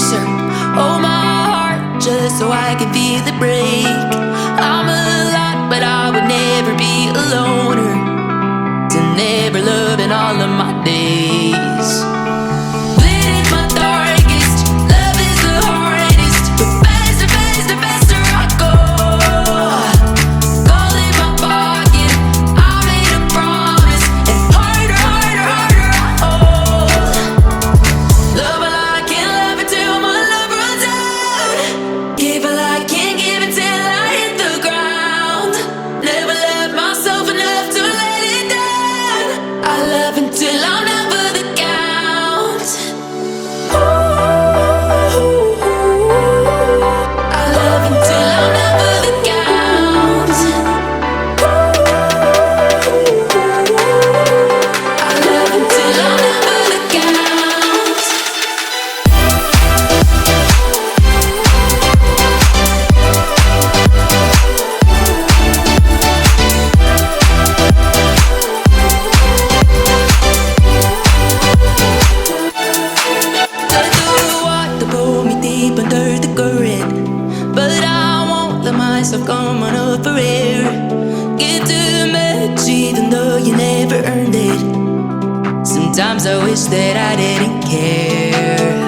closer. Hold my heart just so I can feel it break. I'm a lot, but I would never be a loner. To never love in all of my days. Lit is my darkest, love is the hardest. But faster, faster, faster I go. Gold in my pocket, I made a promise. And harder, harder, harder I hold. Love while I can't love it till my love runs out. Give while I can't give it till I hit the ground. Never love myself enough to let it down. I love until I'm not for the count. Ooh, I love until I'm not for the count. I love until I'm not for the count. To pull me deep under the current, but I won't let myself come on up for air. Give too much even though you never earned it. Sometimes I wish that I didn't care.